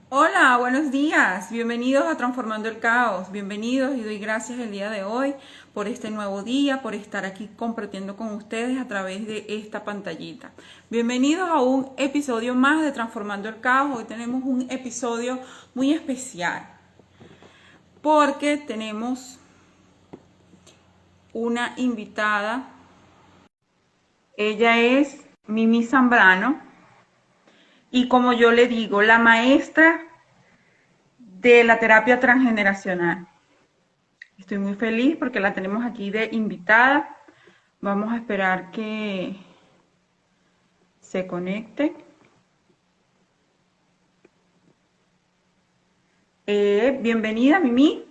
Hola, buenos días. Bienvenidos a Transformando el Caos. Bienvenidos y doy gracias el día de hoy por este nuevo día, por estar aquí compartiendo con ustedes a través de esta pantallita. Bienvenidos a un episodio más de Transformando el Caos. Hoy tenemos un episodio muy especial porque tenemos una invitada. Ella es Mimi Zambrano y como yo le digo, la maestra de la terapia transgeneracional. Estoy muy feliz porque la tenemos aquí de invitada. Vamos a esperar que se conecte. Bienvenida, Mimi.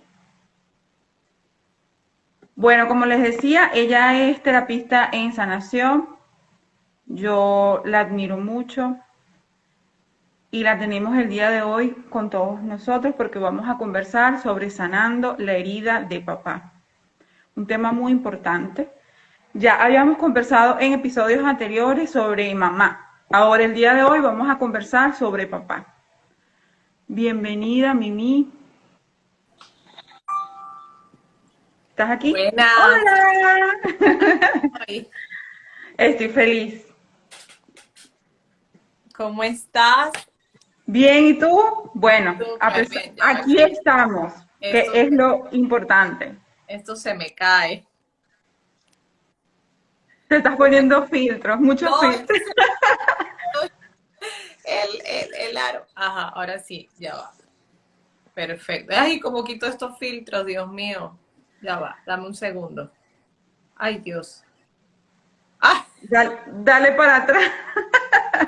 Bueno, como les decía, ella es terapista en sanación. Yo la admiro mucho y la tenemos el día de hoy con todos nosotros porque vamos a conversar sobre sanando la herida de papá. Un tema muy importante. Ya habíamos conversado en episodios anteriores sobre mamá. Ahora, el día de hoy, vamos a conversar sobre papá. Bienvenida, Mimi. ¿Estás aquí? Buenas. Hola. Ay, Estoy feliz. ¿cómo estás? Bien, ¿y tú? Bueno, Súper bien, ya va aquí aquí. estamos, que Esto, es lo importante. esto se me cae. Te estás ¿Cómo es? poniendo filtros, muchos No, es filtros. que se el aro. Ajá, ahora sí, ya va. Perfecto. Ay, ¿cómo quito estos filtros, Dios mío? Ya va, dame un segundo. Ay, Dios. Ah, Dale, dale para atrás.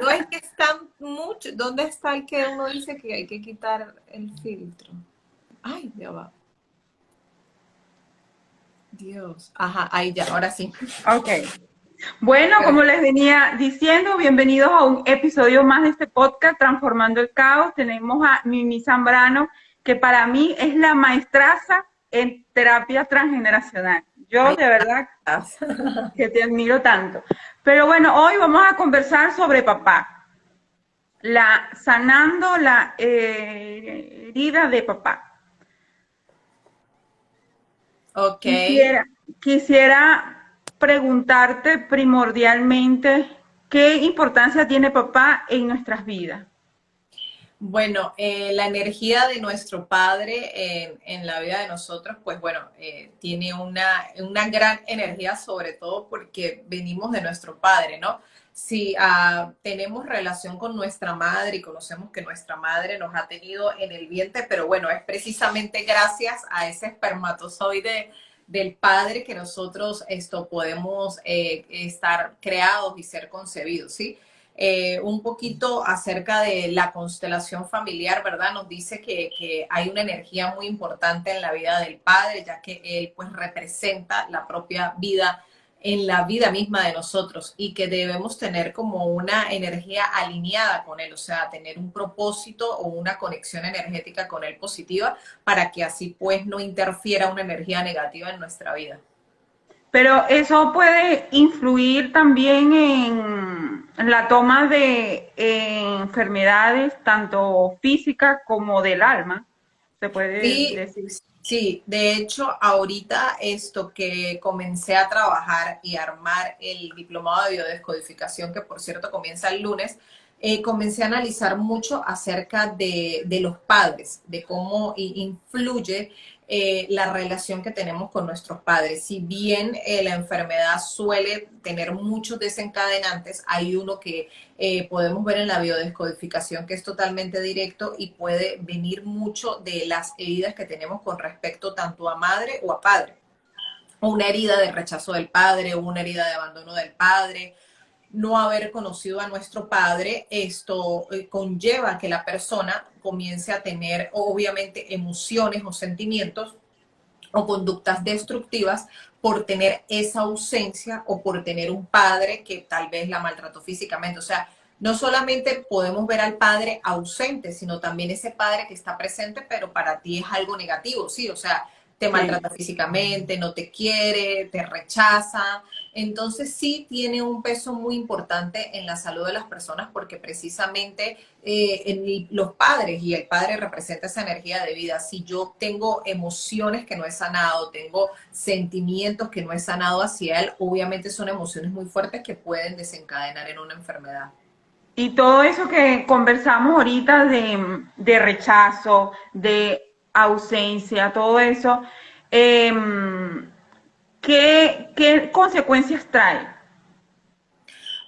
no es que están mucho. ¿Dónde está el que uno dice que hay que quitar el filtro? Ay, ya va. Dios. Ajá, ahí ya, ahora sí. Ok. Bueno, como les venía diciendo, bienvenidos a un episodio más de este podcast, Transformando el Caos. Tenemos a Mimi Zambrano, que para mí es la maestraza en terapia transgeneracional. Yo Ahí de verdad estás. que te admiro tanto. Pero bueno, hoy vamos a conversar sobre papá, sanando la herida de papá. Ok. Quisiera, quisiera preguntarte primordialmente qué importancia tiene papá en nuestras vidas. Bueno, la energía de nuestro Padre en la vida de nosotros, pues bueno, tiene una gran energía, sobre todo porque venimos de nuestro Padre, ¿no? Si tenemos relación con nuestra madre y conocemos que nuestra madre nos ha tenido en el vientre, pero bueno, es precisamente gracias a ese espermatozoide del Padre que nosotros esto podemos estar creados y ser concebidos, ¿sí? Un poquito acerca de la constelación familiar, ¿verdad? Nos dice que hay una energía muy importante en la vida del padre, ya que él pues representa la propia vida en la vida misma de nosotros y que debemos tener como una energía alineada con él, o sea, tener un propósito o una conexión energética con él positiva para que así pues no interfiera una energía negativa en nuestra vida. Pero eso puede influir también en la toma de enfermedades, tanto físicas como del alma, se puede Sí, decir. sí, de hecho, ahorita esto que comencé a trabajar y armar el diplomado de biodescodificación, que por cierto comienza el lunes, comencé a analizar mucho acerca de los padres, de cómo influye la relación que tenemos con nuestros padres. Si bien la enfermedad suele tener muchos desencadenantes, hay uno que podemos ver en la biodescodificación que es totalmente directo y puede venir mucho de las heridas que tenemos con respecto tanto a madre o a padre. Una herida de rechazo del padre, una herida de abandono del padre, no haber conocido a nuestro padre, esto conlleva que la persona comience a tener obviamente emociones o sentimientos o conductas destructivas por tener esa ausencia o por tener un padre que tal vez la maltrató físicamente. O sea, no solamente podemos ver al padre ausente, sino también ese padre que está presente, pero para ti es algo negativo, ¿sí? O sea, te Sí. maltrata físicamente, no te quiere, te rechaza. Entonces sí tiene un peso muy importante en la salud de las personas porque precisamente los padres, y el padre representa esa energía de vida. Si yo tengo emociones que no he sanado, tengo sentimientos que no he sanado hacia él, obviamente son emociones muy fuertes que pueden desencadenar en una enfermedad. Y todo eso que conversamos ahorita de rechazo, de ausencia, todo eso, em, ¿qué consecuencias trae?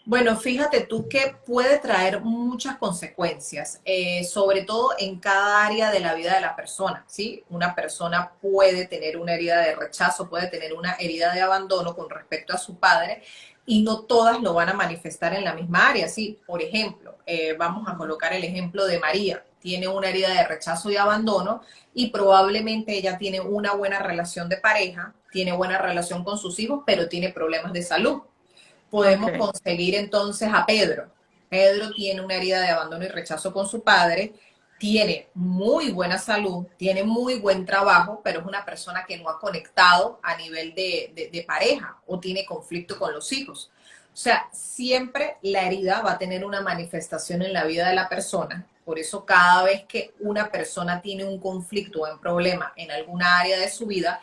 Bueno, fíjate tú que puede traer muchas consecuencias, sobre todo en cada área de la vida de la persona, ¿sí? Una persona puede tener una herida de rechazo, puede tener una herida de abandono con respecto a su padre y no todas lo van a manifestar en la misma área, ¿sí? Por ejemplo, vamos a colocar el ejemplo de María. Tiene una herida de rechazo y abandono y probablemente ella tiene una buena relación de pareja, tiene buena relación con sus hijos, pero tiene problemas de salud. Ok, Podemos conseguir entonces a Pedro. Pedro tiene una herida de abandono y rechazo con su padre, tiene muy buena salud, tiene muy buen trabajo, pero es una persona que no ha conectado a nivel de pareja o tiene conflicto con los hijos. O sea, siempre la herida va a tener una manifestación en la vida de la persona. Por eso cada vez que una persona tiene un conflicto o un problema en alguna área de su vida,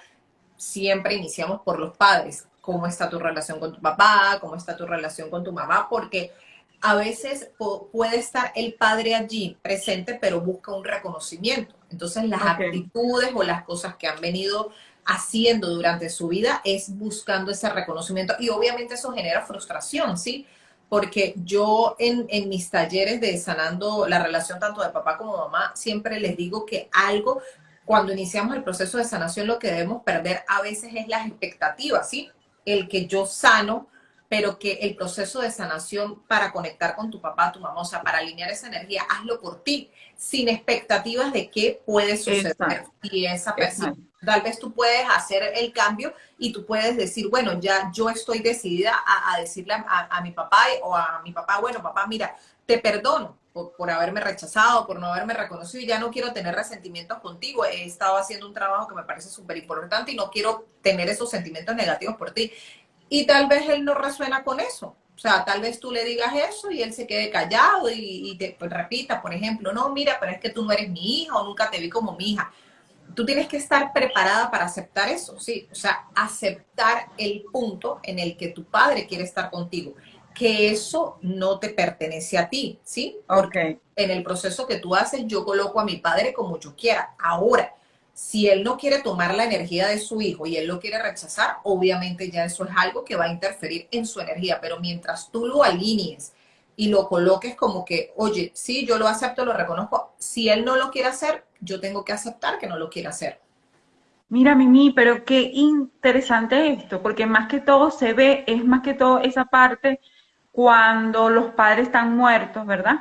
siempre iniciamos por los padres. ¿Cómo está tu relación con tu papá? ¿Cómo está tu relación con tu mamá? Porque a veces puede estar el padre allí presente, pero busca un reconocimiento. Entonces las ok. actitudes o las cosas que han venido haciendo durante su vida es buscando ese reconocimiento y obviamente eso genera frustración, ¿sí? Porque yo en mis talleres de sanando la relación tanto de papá como mamá, siempre les digo que algo cuando iniciamos el proceso de sanación, lo que debemos perder a veces es las expectativas, ¿sí? El que yo sano, pero que el proceso de sanación para conectar con tu papá, tu mamá, o sea, para alinear esa energía, hazlo por ti, sin expectativas de qué puede suceder. Exacto, Y esa persona, exacto. tal vez tú puedes hacer el cambio y tú puedes decir, bueno, ya yo estoy decidida a decirle a mi papá o a mi papá, bueno, papá, mira, te perdono por haberme rechazado, por no haberme reconocido y ya no quiero tener resentimientos contigo. He estado haciendo un trabajo que me parece súper importante y no quiero tener esos sentimientos negativos por ti. Y tal vez él no resuena con eso. O sea, tal vez tú le digas eso y él se quede callado y te pues, repita, por ejemplo, no, mira, pero es que tú no eres mi hija o nunca te vi como mi hija. Tú tienes que estar preparada para aceptar eso, sí, o sea, aceptar el punto en el que tu padre quiere estar contigo, que eso no te pertenece a ti, ¿sí? Ok. Porque en el proceso que tú haces, yo coloco a mi padre como yo quiera. Ahora, si él no quiere tomar la energía de su hijo y él lo quiere rechazar, obviamente ya eso es algo que va a interferir en su energía, pero mientras tú lo alinees y lo coloques como que, oye, sí, yo lo acepto, lo reconozco. Si él no lo quiere hacer, yo tengo que aceptar que no lo quiere hacer. Mira, Mimi, pero qué interesante esto, porque más que todo se ve, es más que todo esa parte cuando los padres están muertos, ¿verdad?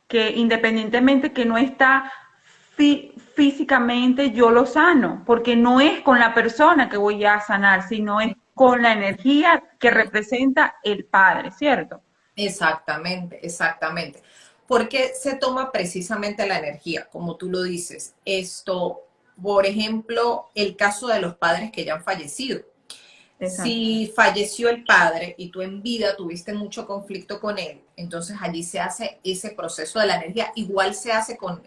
Que independientemente que no está físicamente, yo lo sano, porque no es con la persona que voy a sanar, sino es con la energía que representa el padre, ¿cierto? Exactamente, exactamente. Porque se toma precisamente la energía, como tú lo dices. Esto, por ejemplo, el caso de los padres que ya han fallecido. Exacto. Si falleció el padre y tú en vida tuviste mucho conflicto con él, entonces allí se hace ese proceso de la energía. Igual se hace con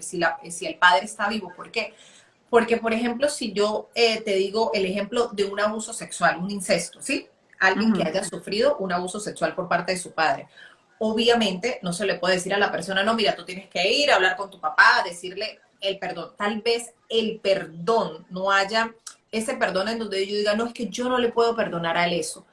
si el padre está vivo. ¿Por qué? Porque, por ejemplo, si yo te digo el ejemplo de un abuso sexual, un incesto, ¿sí? Alguien que Ujú. haya sufrido un abuso sexual por parte de su padre. Obviamente no se le puede decir a la persona, no, mira, tú tienes que ir a hablar con tu papá, decirle el perdón. Tal vez el perdón no haya ese perdón en donde yo diga, no, es que yo no le puedo perdonar a él eso.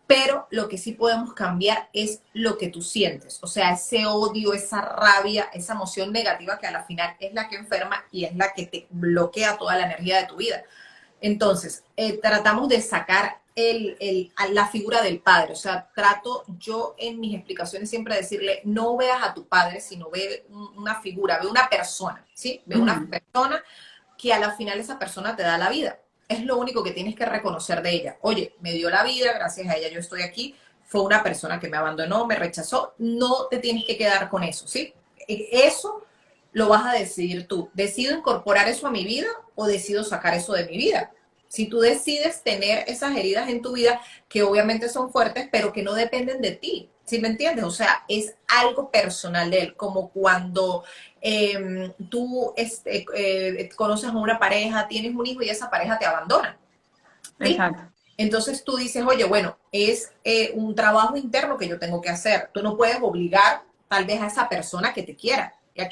Pero lo que sí podemos cambiar es lo que tú sientes, o sea, ese odio, esa rabia, esa emoción negativa que a la final es la que enferma y es la que te bloquea toda la energía de tu vida. Entonces, tratamos de sacar la figura del padre, o sea, trato yo en mis explicaciones siempre decirle, no veas a tu padre, sino ve una figura, ve una persona, ¿sí? Ve una Ujú. persona que a la final esa persona te da la vida. Es lo único que tienes que reconocer de ella. Oye, me dio la vida, gracias a ella yo estoy aquí, fue una persona que me abandonó, me rechazó, no te tienes que quedar con eso, ¿sí? Eso lo vas a decidir tú. ¿Decido incorporar eso a mi vida o decido sacar eso de mi vida? Si tú decides tener esas heridas en tu vida, que obviamente son fuertes, pero que no dependen de ti, ¿sí me entiendes? O sea, es algo personal de él, como cuando tú conoces a una pareja, tienes un hijo y esa pareja te abandona, ¿sí? Exacto. Entonces tú dices, oye, bueno, es un trabajo interno que yo tengo que hacer. Tú no puedes obligar tal vez a esa persona que te quiera, a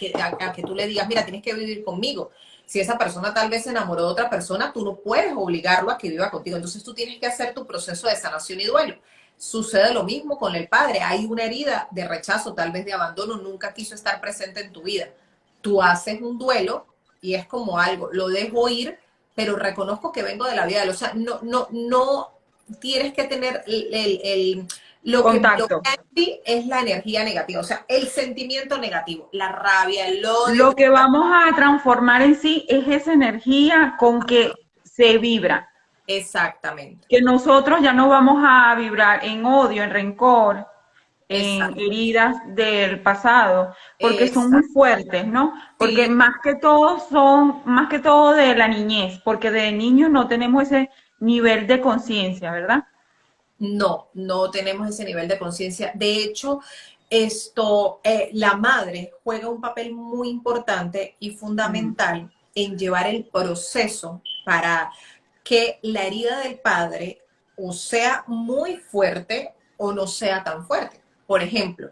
que tú le digas, mira, tienes que vivir conmigo. Si esa persona tal vez se enamoró de otra persona, tú no puedes obligarlo a que viva contigo. Entonces tú tienes que hacer tu proceso de sanación y duelo. Sucede lo mismo con el padre. Hay una herida de rechazo, tal vez de abandono, nunca quiso estar presente en tu vida. Tú haces un duelo y es como algo, lo dejo ir, pero reconozco que vengo de la vida de él. O sea, no tienes que tener lo que Contacto. bloquea en ti es la energía negativa, o sea, el sentimiento negativo, la rabia, el odio. Lo que vamos a transformar en sí es esa energía con que se vibra. Exactamente, Que nosotros ya no vamos a vibrar en odio, en rencor, en exacto, heridas del pasado, porque son muy exacto. fuertes, ¿no? Porque Sí, más que todo de la niñez, porque de niños no tenemos ese nivel de conciencia, ¿verdad? no tenemos ese nivel de conciencia. De hecho, la madre juega un papel muy importante y Mm, fundamental en llevar el proceso para que la herida del padre o sea muy fuerte o no sea tan fuerte. Por ejemplo,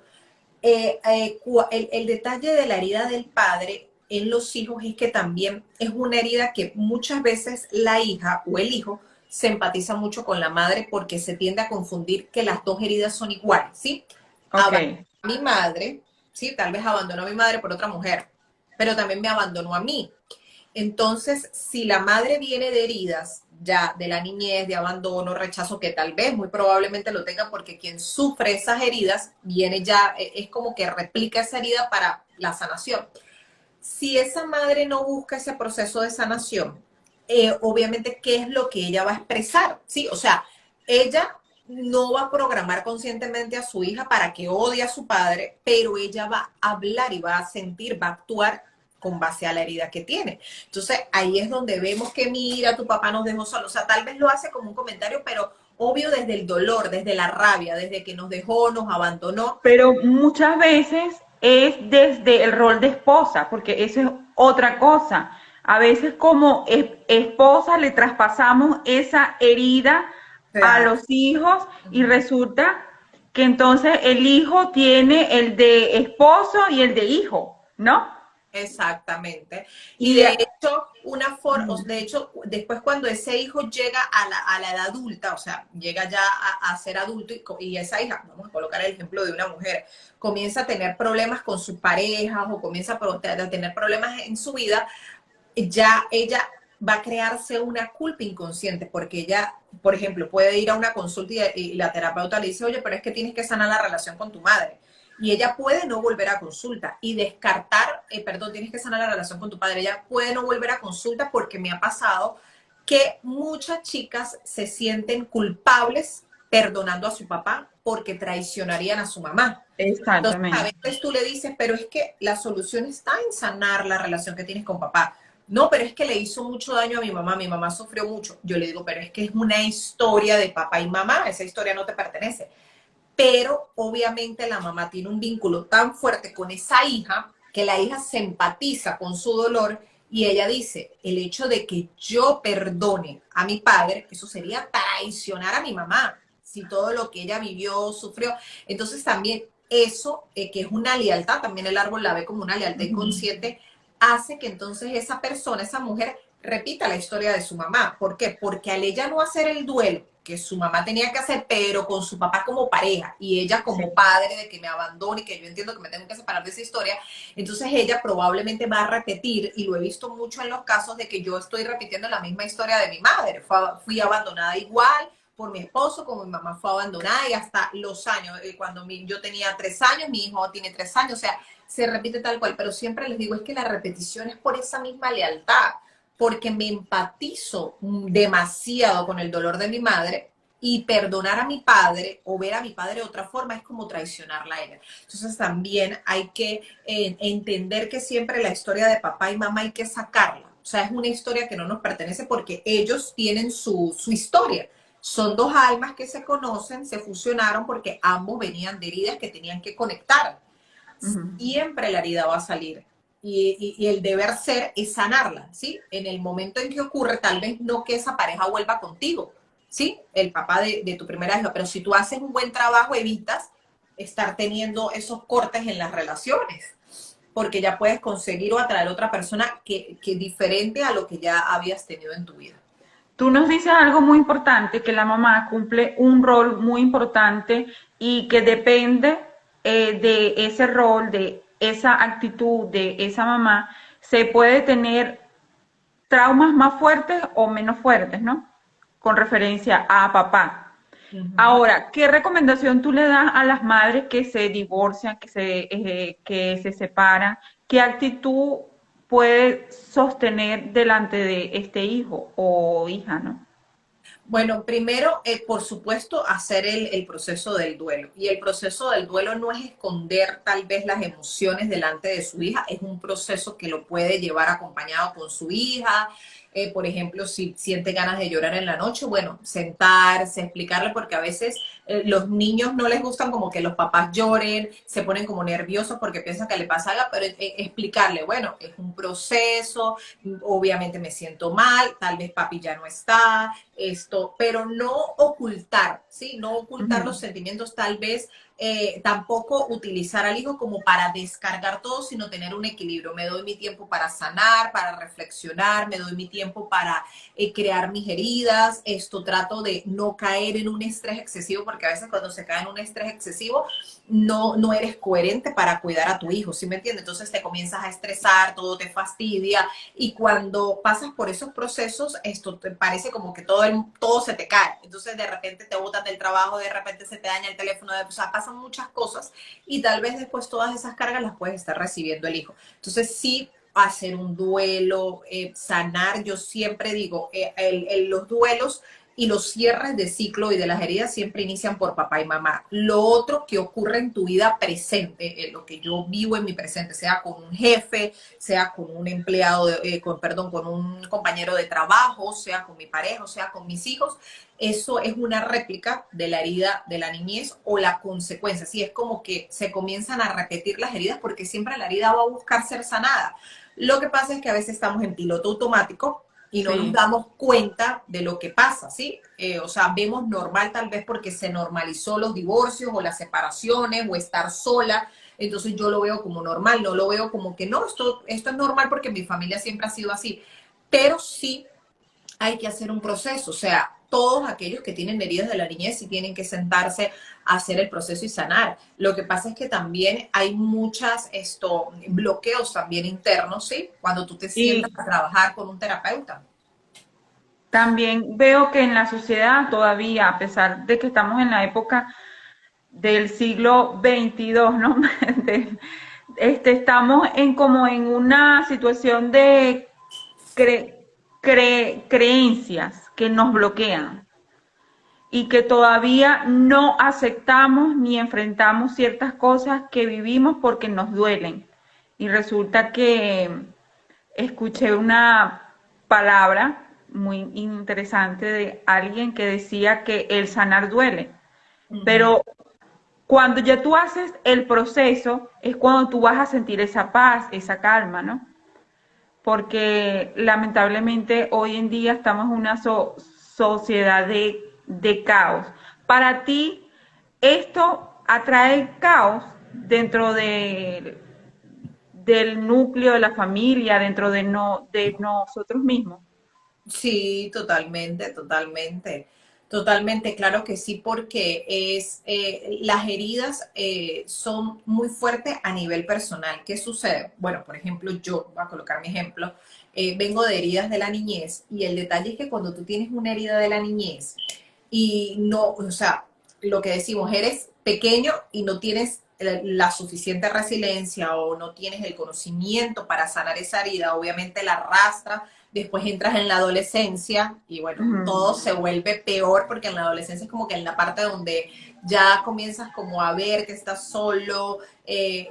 el detalle de la herida del padre en los hijos es que también es una herida que muchas veces la hija o el hijo se empatiza mucho con la madre porque se tiende a confundir que las dos heridas son iguales, ¿sí? ok, Abandonó a mi madre, ¿sí? Tal vez abandonó a mi madre por otra mujer, pero también me abandonó a mí. Entonces, si la madre viene de heridas ya de la niñez, de abandono, rechazo, que tal vez muy probablemente lo tenga porque quien sufre esas heridas viene ya, es como que replica esa herida para la sanación. Si esa madre no busca ese proceso de sanación, obviamente, ¿qué es lo que ella va a expresar? Sí, o sea, ella no va a programar conscientemente a su hija para que odie a su padre, pero ella va a hablar y va a sentir, va a actuar con base a la herida que tiene. Entonces, ahí es donde vemos que mira, tu papá nos dejó solo. O sea, tal vez lo hace como un comentario, pero obvio desde el dolor, desde la rabia, desde que nos dejó, nos abandonó. pero muchas veces es desde el rol de esposa, porque eso es otra cosa. A veces como esposa le traspasamos esa herida a Claro. los hijos y resulta que entonces el hijo tiene el de esposo y el de hijo, ¿no? Exactamente. Y Y de hecho, de hecho, después cuando ese hijo llega a la edad adulta, o sea, llega ya a ser adulto y esa hija, vamos a colocar el ejemplo de una mujer, comienza a tener problemas con sus parejas o comienza a tener problemas en su vida, ya ella va a crearse una culpa inconsciente, porque ella, por ejemplo, puede ir a una consulta y la terapeuta le dice, oye, pero es que tienes que sanar la relación con tu madre. Y ella puede no volver a consulta y descartar, perdón, tienes que sanar la relación con tu padre. Ella puede no volver a consulta porque me ha pasado que muchas chicas se sienten culpables perdonando a su papá porque traicionarían a su mamá. Entonces, a exactamente. veces tú le dices, pero es que la solución está en sanar la relación que tienes con papá. No, pero es que le hizo mucho daño a mi mamá sufrió mucho. Yo le digo, pero es que es una historia de papá y mamá, esa historia no te pertenece. Pero obviamente la mamá tiene un vínculo tan fuerte con esa hija que la hija se empatiza con su dolor y ella dice, el hecho de que yo perdone a mi padre, eso sería traicionar a mi mamá, si todo lo que ella vivió, sufrió. Entonces también eso, que es una lealtad, también el árbol la ve como una lealtad Ujú. inconsciente, hace que entonces esa persona, esa mujer, repita la historia de su mamá. ¿Por qué? Porque al ella no hacer el duelo que su mamá tenía que hacer, pero con su papá como pareja y ella Sí. como padre de que me abandone y que yo entiendo que me tengo que separar de esa historia, entonces ella probablemente va a repetir, y lo he visto mucho en los casos de que yo estoy repitiendo la misma historia de mi madre. Fui abandonada igual por mi esposo, como mi mamá fue abandonada y hasta los años, cuando yo tenía 3 años, mi hijo tiene 3 años, o sea, se repite tal cual, pero siempre les digo, es que la repetición es por esa misma lealtad, porque me empatizo demasiado con el dolor de mi madre y perdonar a mi padre o ver a mi padre de otra forma es como traicionarla a ella. Entonces también hay que entender que siempre la historia de papá y mamá hay que sacarla. O sea, es una historia que no nos pertenece porque ellos tienen su historia. Son dos almas que se conocen, se fusionaron porque ambos venían de heridas que tenían que conectar. Ujú. Siempre la herida va a salir. Y el deber ser es sanarla, ¿sí? En el momento en que ocurre, tal vez no que esa pareja vuelva contigo, ¿sí? El papá de tu primera hija, pero si tú haces un buen trabajo, evitas estar teniendo esos cortes en las relaciones, porque ya puedes conseguir o atraer otra persona que diferente a lo que ya habías tenido en tu vida. Tú nos dices algo muy importante, que la mamá cumple un rol muy importante y que depende de ese rol, de esa actitud de esa mamá, se puede tener traumas más fuertes o menos fuertes, ¿no? Con referencia a papá. Uh -huh. Ahora, ¿qué recomendación tú le das a las madres que se divorcian, que se separan? ¿Qué actitud puede sostener delante de este hijo o hija, no? Bueno, primero, por supuesto, hacer el proceso del duelo. Y el proceso del duelo no es esconder tal vez las emociones delante de su hija, es un proceso que lo puede llevar acompañado con su hija. Por ejemplo, si siente ganas de llorar en la noche, bueno, sentarse, explicarle, porque a veces los niños no les gustan como que los papás lloren, se ponen como nerviosos porque piensan que le pasa algo, pero explicarle, bueno, es un proceso, obviamente me siento mal, tal vez papi ya no está, esto, pero no ocultar, ¿sí? No ocultar los Ujú. sentimientos, tal vez tampoco utilizar al hijo como para descargar todo, sino tener un equilibrio. Me doy mi tiempo para sanar, para reflexionar, me doy mi tiempo para crear mis heridas, esto trato de no caer en un estrés excesivo, porque a veces cuando se cae en un estrés excesivo, no eres coherente para cuidar a tu hijo, ¿sí me entiendes? Entonces te comienzas a estresar, todo te fastidia, y cuando pasas por esos procesos, esto te parece como que todo se te cae. Entonces de repente te botas del trabajo, de repente se te daña el teléfono, o sea, pasan muchas cosas y tal vez después todas esas cargas las puedes estar recibiendo el hijo. Entonces sí, hacer un duelo, sanar, yo siempre digo, los duelos y los cierres de ciclo y de las heridas siempre inician por papá y mamá. Lo otro que ocurre en tu vida presente, lo que yo vivo en mi presente, sea con un jefe, sea con un empleado, perdón, con un compañero de trabajo, sea con mi pareja, sea con mis hijos, eso es una réplica de la herida de la niñez o la consecuencia. Sí, es como que se comienzan a repetir las heridas porque siempre la herida va a buscar ser sanada. Lo que pasa es que a veces estamos en piloto automático y no nos Sí. damos cuenta de lo que pasa, ¿sí? O sea, vemos normal tal vez porque se normalizó los divorcios o las separaciones o estar sola, entonces yo lo veo como normal, no lo veo como que no, esto es normal porque mi familia siempre ha sido así, pero sí hay que hacer un proceso, o sea, todos aquellos que tienen heridas de la niñez sí tienen que sentarse a hacer el proceso y sanar. Lo que pasa es que también hay muchas bloqueos también internos, ¿sí? Cuando tú te sientas Y a trabajar con un terapeuta. también veo que en la sociedad todavía, a pesar de que estamos en la época del siglo XXII, ¿no? Estamos en como en una situación de creencias que nos bloquean y que todavía no aceptamos ni enfrentamos ciertas cosas que vivimos porque nos duelen. Y resulta que escuché una palabra muy interesante de alguien que decía que el sanar duele, Uh -huh. pero cuando ya tú haces el proceso es cuando tú vas a sentir esa paz, esa calma, ¿no? Porque lamentablemente hoy en día estamos en una sociedad de caos. Para ti, esto atrae caos dentro del núcleo de la familia, dentro de nosotros mismos. Sí, totalmente, totalmente. Totalmente, claro que sí, porque las heridas son muy fuertes a nivel personal. ¿Qué sucede? Bueno, por ejemplo, yo voy a colocar mi ejemplo. Vengo de heridas de la niñez y el detalle es que cuando tú tienes una herida de la niñez y no, o sea, lo que decimos, eres pequeño y no tienes la suficiente resiliencia o no tienes el conocimiento para sanar esa herida, obviamente la arrastras, después entras en la adolescencia y bueno, Ujú. todo se vuelve peor porque en la adolescencia es como que en la parte donde ya comienzas como a ver que estás solo,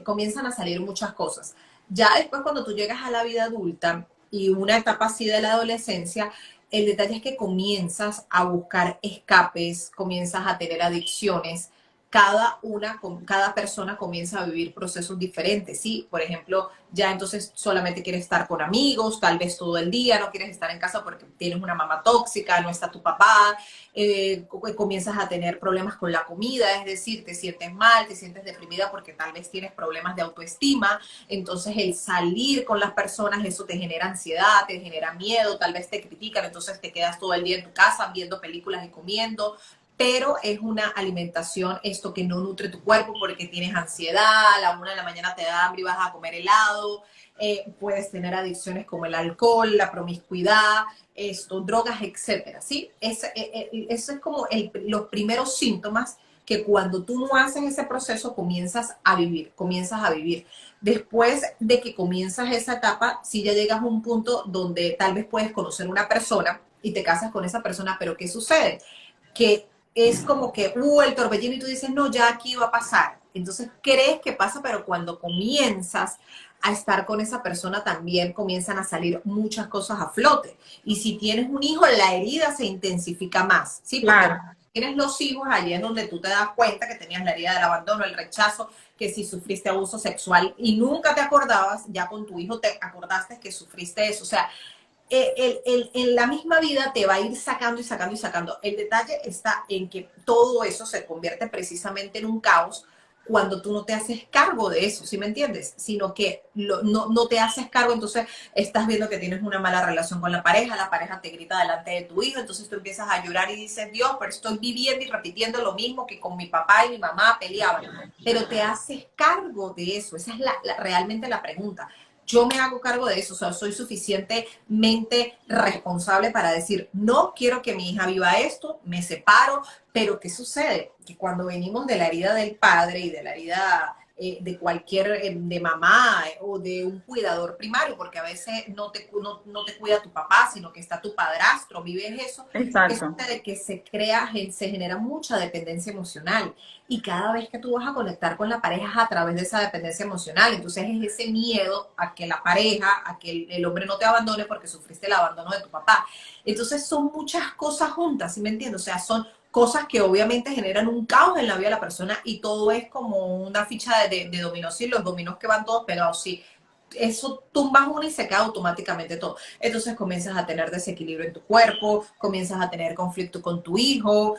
comienzan a salir muchas cosas. Ya después cuando tú llegas a la vida adulta y una etapa así de la adolescencia, el detalle es que comienzas a buscar escapes, comienzas a tener adicciones, cada persona comienza a vivir procesos diferentes, ¿sí? Por ejemplo, ya entonces solamente quieres estar con amigos, tal vez todo el día, no quieres estar en casa porque tienes una mamá tóxica, no está tu papá, comienzas a tener problemas con la comida, es decir, te sientes mal, te sientes deprimida porque tal vez tienes problemas de autoestima, entonces el salir con las personas, eso te genera ansiedad, te genera miedo, tal vez te critican, entonces te quedas todo el día en tu casa viendo películas y comiendo, pero es una alimentación esto que no nutre tu cuerpo porque tienes ansiedad, a la 1 de la mañana te da hambre y vas a comer helado, puedes tener adicciones como el alcohol, la promiscuidad, esto, drogas, etcétera, ¿sí? Eso es como los primeros síntomas que cuando tú no haces ese proceso comienzas a vivir, comienzas a vivir. Después de que comienzas esa etapa, si ya llegas a un punto donde tal vez puedes conocer una persona y te casas con esa persona, pero ¿qué sucede? Que es como que, el torbellino y tú dices, no, ya aquí va a pasar. Entonces crees que pasa, pero cuando comienzas a estar con esa persona también comienzan a salir muchas cosas a flote. Y si tienes un hijo, la herida se intensifica más, ¿sí? Porque Claro, tienes los hijos, allí es donde tú te das cuenta que tenías la herida del abandono, el rechazo, que si sufriste abuso sexual y nunca te acordabas, ya con tu hijo te acordaste que sufriste eso. O sea, en la misma vida te va a ir sacando y sacando y sacando. El detalle está en que todo eso se convierte precisamente en un caos cuando tú no te haces cargo de eso, ¿sí me entiendes? Sino que no te haces cargo, entonces estás viendo que tienes una mala relación con la pareja te grita delante de tu hijo, entonces tú empiezas a llorar y dices, Dios, pero estoy viviendo y repitiendo lo mismo que con mi papá y mi mamá peleaban. Pero te haces cargo de eso, esa es realmente la pregunta. Yo me hago cargo de eso, o sea, soy suficientemente responsable para decir, no quiero que mi hija viva esto, me separo, pero ¿qué sucede? Que cuando venimos de la herida del padre y de la herida de cualquier, de mamá o de un cuidador primario, porque a veces no te cuida tu papá, sino que está tu padrastro, vives eso, ¿qué exacto. sucede? Que se genera mucha dependencia emocional y cada vez que tú vas a conectar con la pareja es a través de esa dependencia emocional. Entonces es ese miedo a que la pareja, a que el hombre no te abandone porque sufriste el abandono de tu papá. Entonces son muchas cosas juntas, ¿sí me entiendes? O sea, son cosas que obviamente generan un caos en la vida de la persona y todo es como una ficha de dominó, sí, los dominos que van todos pegados, sí, eso tumbas una y se cae automáticamente todo. Entonces comienzas a tener desequilibrio en tu cuerpo, comienzas a tener conflicto con tu hijo,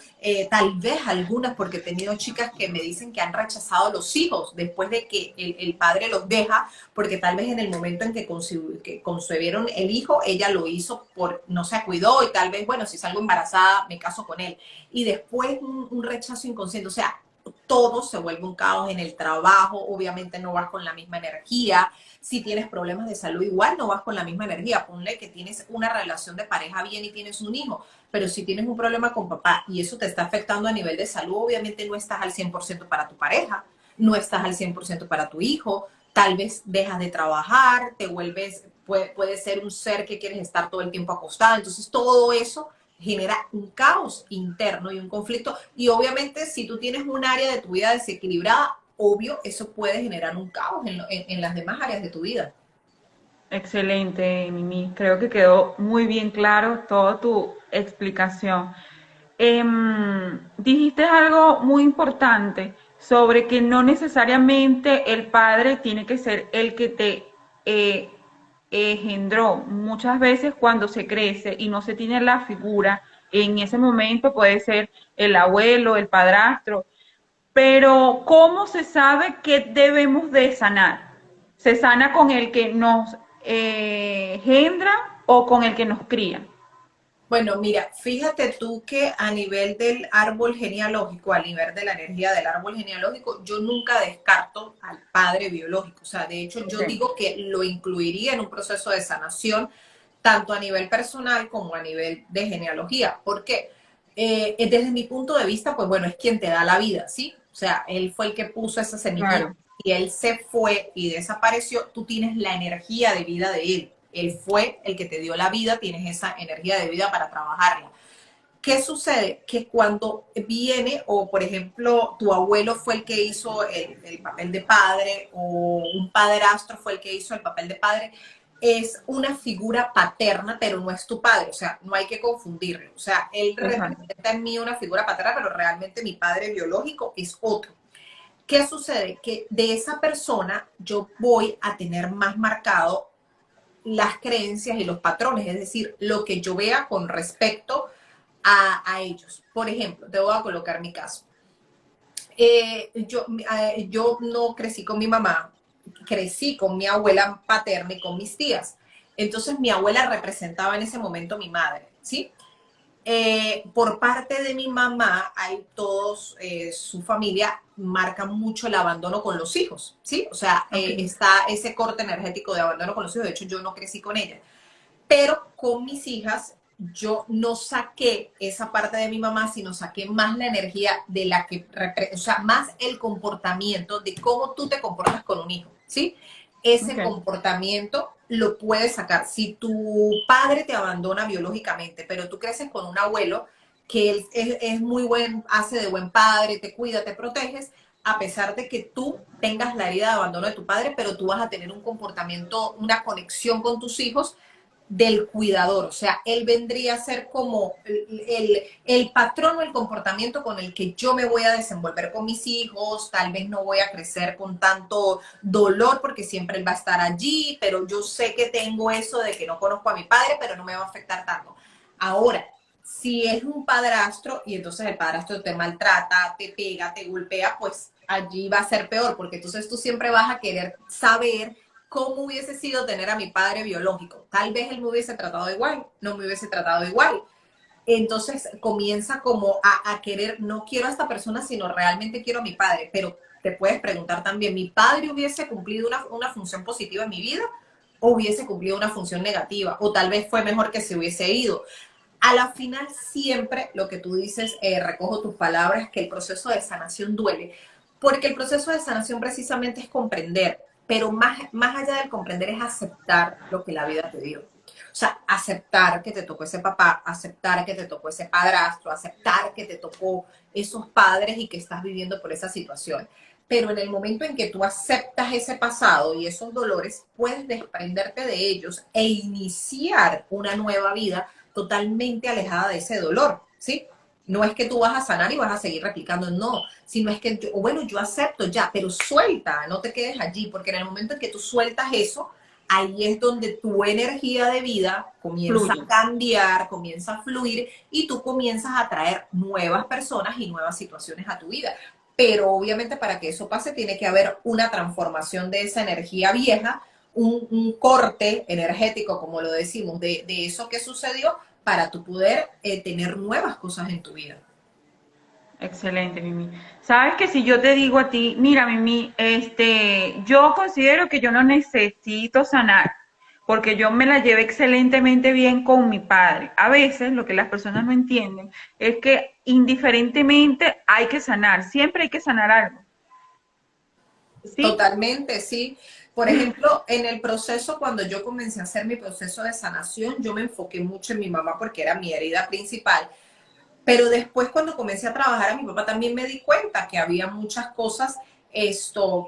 tal vez algunas, porque he tenido chicas que me dicen que han rechazado los hijos después de que el padre los deja, porque tal vez en el momento en que concebieron el hijo, ella lo hizo por, no se cuidó y tal vez, bueno, si salgo embarazada, me caso con él. Y después un rechazo inconsciente, o sea, todo se vuelve un caos en el trabajo, obviamente no vas con la misma energía, si tienes problemas de salud, igual no vas con la misma energía. Ponle que tienes una relación de pareja bien y tienes un hijo, pero si tienes un problema con papá y eso te está afectando a nivel de salud, obviamente no estás al 100% para tu pareja, no estás al 100% para tu hijo, tal vez dejas de trabajar, te vuelves, puede ser un ser que quieres estar todo el tiempo acostado. Entonces todo eso genera un caos interno y un conflicto. Y obviamente si tú tienes un área de tu vida desequilibrada, obvio, eso puede generar un caos en las demás áreas de tu vida. Excelente, Mimi. Creo que quedó muy bien claro toda tu explicación. Dijiste algo muy importante sobre que no necesariamente el padre tiene que ser el que te eh, engendró. Muchas veces cuando se crece y no se tiene la figura, en ese momento puede ser el abuelo, el padrastro, pero ¿cómo se sabe qué debemos de sanar? ¿Se sana con el que nos engendra o con el que nos cría? Bueno, mira, fíjate tú que a nivel del árbol genealógico, a nivel de la energía del árbol genealógico, yo nunca descarto al padre biológico. O sea, de hecho, yo Okay. digo que lo incluiría en un proceso de sanación, tanto a nivel personal como a nivel de genealogía. ¿Por qué? Desde mi punto de vista, pues bueno, es quien te da la vida, ¿sí? O sea, él fue el que puso esa semillita claro, y él se fue y desapareció. Tú tienes la energía de vida de él. Él fue el que te dio la vida, tienes esa energía de vida para trabajarla. ¿Qué sucede? Que cuando viene, o por ejemplo, tu abuelo fue el que hizo el papel de padre, o un padrastro fue el que hizo el papel de padre, es una figura paterna, pero no es tu padre, o sea, no hay que confundirlo. O sea, él exacto. representa en mí una figura paterna, pero realmente mi padre biológico es otro. ¿Qué sucede? Que de esa persona yo voy a tener más marcado las creencias y los patrones, es decir, lo que yo vea con respecto a ellos. Por ejemplo, te voy a colocar mi caso. Yo no crecí con mi mamá, crecí con mi abuela paterna y con mis tías. Entonces mi abuela representaba en ese momento mi madre, ¿sí? Por parte de mi mamá, hay todos, su familia marca mucho el abandono con los hijos, ¿sí? O sea, Ok, está ese corte energético de abandono con los hijos. De hecho, yo no crecí con ella. Pero con mis hijas yo no saqué esa parte de mi mamá, sino saqué más la energía de la que, o sea, más el comportamiento de cómo tú te comportas con un hijo, ¿sí? Ese ok. comportamiento lo puedes sacar. Si tu padre te abandona biológicamente, pero tú creces con un abuelo que él es muy buen, hace de buen padre, te cuida, te proteges, a pesar de que tú tengas la herida de abandono de tu padre, pero tú vas a tener un comportamiento, una conexión con tus hijos del cuidador, o sea, él vendría a ser como el patrón o el comportamiento con el que yo me voy a desenvolver con mis hijos, tal vez no voy a crecer con tanto dolor porque siempre él va a estar allí, pero yo sé que tengo eso de que no conozco a mi padre, pero no me va a afectar tanto. Ahora, si es un padrastro y entonces el padrastro te maltrata, te pega, te golpea, pues allí va a ser peor, porque entonces tú siempre vas a querer saber cómo hubiese sido tener a mi padre biológico. Tal vez él me hubiese tratado igual, no me hubiese tratado igual. Entonces comienza como a querer, no quiero a esta persona, sino realmente quiero a mi padre. Pero te puedes preguntar también, ¿mi padre hubiese cumplido una función positiva en mi vida o hubiese cumplido una función negativa? O tal vez fue mejor que se hubiese ido. A la final siempre lo que tú dices, recojo tus palabras, que el proceso de sanación duele, porque el proceso de sanación precisamente es comprender, pero más allá del comprender es aceptar lo que la vida te dio. O sea, aceptar que te tocó ese papá, aceptar que te tocó ese padrastro, aceptar que te tocó esos padres y que estás viviendo por esa situación. Pero en el momento en que tú aceptas ese pasado y esos dolores, puedes desprenderte de ellos e iniciar una nueva vida totalmente alejada de ese dolor, ¿sí? No es que tú vas a sanar y vas a seguir replicando, no, sino es que, bueno, yo acepto ya, pero suelta, no te quedes allí, porque en el momento en que tú sueltas eso, ahí es donde tu energía de vida comienza a Fluye. cambiar, comienza a fluir y tú comienzas a atraer nuevas personas y nuevas situaciones a tu vida. Pero obviamente para que eso pase tiene que haber una transformación de esa energía vieja, corte energético, como lo decimos, de eso que sucedió para tu poder tener nuevas cosas en tu vida. Excelente, Mimi. Sabes que si yo te digo a ti, mira, Mimi, yo considero que yo no necesito sanar, porque yo me la llevé excelentemente bien con mi padre. A veces lo que las personas no entienden es que indiferentemente hay que sanar, siempre hay que sanar algo, ¿sí? Totalmente, sí. Por ejemplo, en el proceso, cuando yo comencé a hacer mi proceso de sanación, yo me enfoqué mucho en mi mamá porque era mi herida principal. Pero después cuando comencé a trabajar a mi papá también me di cuenta que había muchas cosas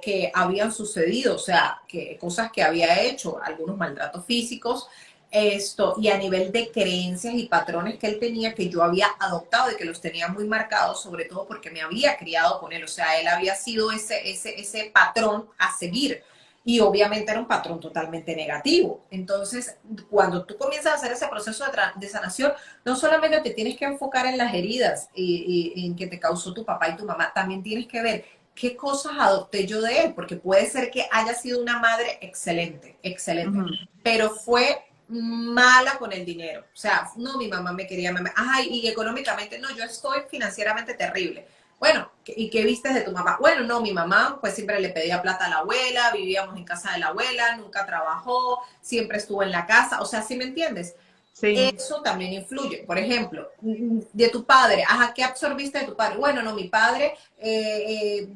que habían sucedido, o sea, que cosas que había hecho, algunos maltratos físicos, y a nivel de creencias y patrones que él tenía que yo había adoptado y que los tenía muy marcados, sobre todo porque me había criado con él, o sea, él había sido ese patrón a seguir. Y obviamente era un patrón totalmente negativo. Entonces, cuando tú comienzas a hacer ese proceso de sanación, no solamente te tienes que enfocar en las heridas y en que te causó tu papá y tu mamá, también tienes que ver qué cosas adopté yo de él, porque puede ser que haya sido una madre excelente, excelente, Ujú. pero fue mala con el dinero. O sea, no, mi mamá me quería, ay, y económicamente, no, yo estoy financieramente terrible. Bueno, ¿y qué vistes de tu mamá? Bueno, no, mi mamá pues siempre le pedía plata a la abuela, vivíamos en casa de la abuela, nunca trabajó, siempre estuvo en la casa, o sea, ¿sí me entiendes? Sí, eso también influye. Por ejemplo, de tu padre, ajá, ¿qué absorbiste de tu padre? Bueno, no, mi padre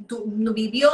no vivió,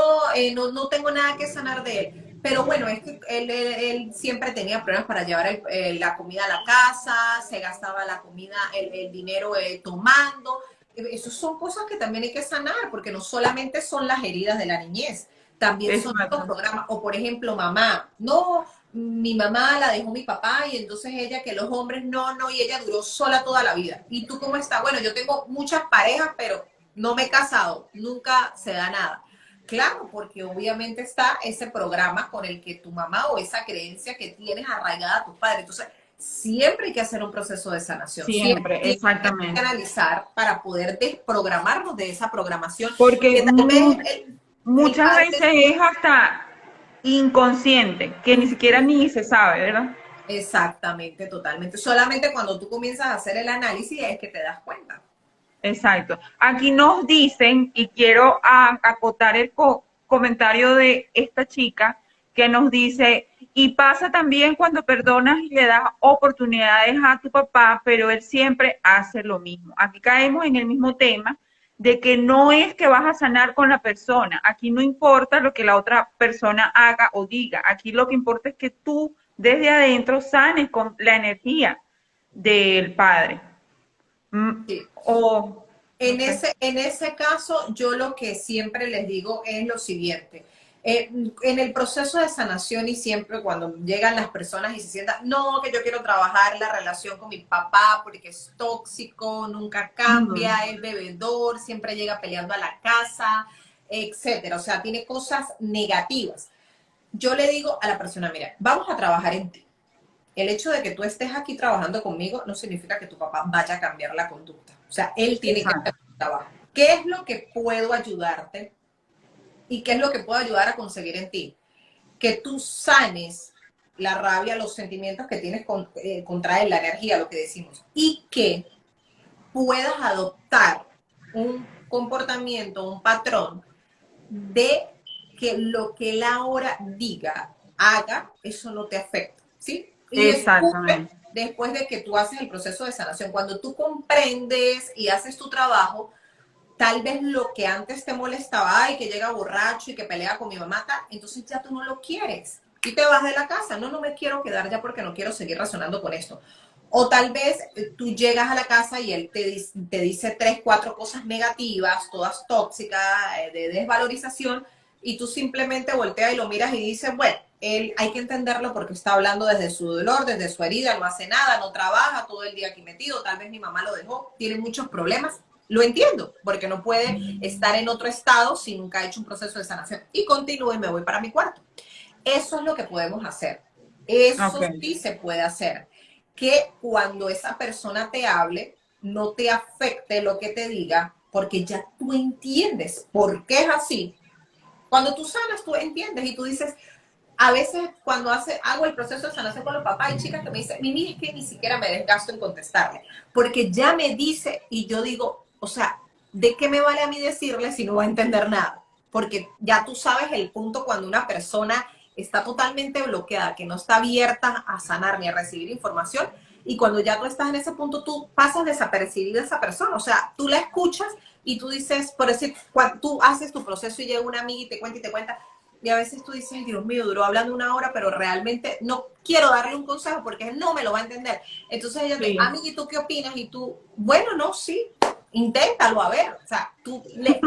no tengo nada que sanar de él. Pero bueno, es que él siempre tenía problemas para llevar la comida a la casa, se gastaba la comida, el dinero tomando. Esas son cosas que también hay que sanar, porque no solamente son las heridas de la niñez, también son los exacto. programas. O por ejemplo, mamá, no, mi mamá la dejó mi papá y entonces ella que los hombres no, y ella duró sola toda la vida. ¿Y tú cómo estás? Bueno, yo tengo muchas parejas, pero no me he casado, nunca se da nada. Claro, porque obviamente está ese programa con el que tu mamá o esa creencia que tienes arraigada a tus padres. Entonces, siempre hay que hacer un proceso de sanación, siempre Siempre, hay que exactamente. analizar para poder desprogramarnos de esa programación Porque que tal vez el muchas padre. veces es hasta inconsciente, que ni siquiera ni se sabe, ¿verdad? Exactamente, totalmente. Solamente cuando tú comienzas a hacer el análisis es que te das cuenta. Exacto. Aquí nos dicen, y quiero acotar el comentario de esta chica, que nos dice, y pasa también cuando perdonas y le das oportunidades a tu papá, pero él siempre hace lo mismo. Aquí caemos en el mismo tema de que no es que vas a sanar con la persona, aquí no importa lo que la otra persona haga o diga, aquí lo que importa es que tú desde adentro sanes con la energía del padre. Sí. O, no sé. En ese caso, yo lo que siempre les digo es lo siguiente. En el proceso de sanación y siempre cuando llegan las personas y se sientan, no, que yo quiero trabajar la relación con mi papá porque es tóxico, nunca Ujú. cambia, es bebedor, siempre llega peleando a la casa, etcétera. O sea, tiene cosas negativas. Yo le digo a la persona, mira, vamos a trabajar en ti. El hecho de que tú estés aquí trabajando conmigo no significa que tu papá vaya a cambiar la conducta. O sea, él tiene que hacer Exacto. su trabajo. ¿Qué es lo que puedo ayudarte y qué es lo que puedo ayudar a conseguir en ti? Que tú sanes la rabia, los sentimientos que tienes contra él, la energía, lo que decimos, y que puedas adoptar un comportamiento, un patrón de que lo que él ahora diga, haga, eso no te afecta, ¿sí? Y descubre, Exactamente. después de que tú haces el proceso de sanación, cuando tú comprendes y haces tu trabajo, tal vez lo que antes te molestaba, ay, que llega borracho y que pelea con mi mamá, entonces ya tú no lo quieres. Y te vas de la casa, no me quiero quedar ya porque no quiero seguir razonando con esto. O tal vez tú llegas a la casa y él te dice tres, cuatro cosas negativas, todas tóxicas, de desvalorización, y tú simplemente volteas y lo miras y dices, bueno, él hay que entenderlo porque está hablando desde su dolor, desde su herida, no hace nada, no trabaja, todo el día aquí metido, tal vez mi mamá lo dejó, tiene muchos problemas. Lo entiendo, porque no puede estar en otro estado si nunca ha hecho un proceso de sanación. Y continúo y me voy para mi cuarto. Eso es lo que podemos hacer. Ok. Eso sí se puede hacer. Que cuando esa persona te hable, no te afecte lo que te diga, porque ya tú entiendes por qué es así. Cuando tú sanas, tú entiendes y tú dices, a veces cuando hago el proceso de sanación con los papás, hay chicas que me dicen, Mimi, es que ni siquiera me desgasto en contestarle, porque ya me dice y yo digo, o sea, ¿de qué me vale a mí decirle si no va a entender nada? Porque ya tú sabes el punto cuando una persona está totalmente bloqueada, que no está abierta a sanar ni a recibir información, y cuando ya tú estás en ese punto, tú pasas desapercibida a esa persona, o sea, tú la escuchas y tú dices, por decir, cuando tú haces tu proceso y llega una amiga y te cuenta, y a veces tú dices, Dios mío, duró hablando una hora, pero realmente no quiero darle un consejo porque él no me lo va a entender. Entonces ella te, Sí, amiga, ¿y tú qué opinas? Y tú, bueno, no, sí, inténtalo a ver. O sea, tú le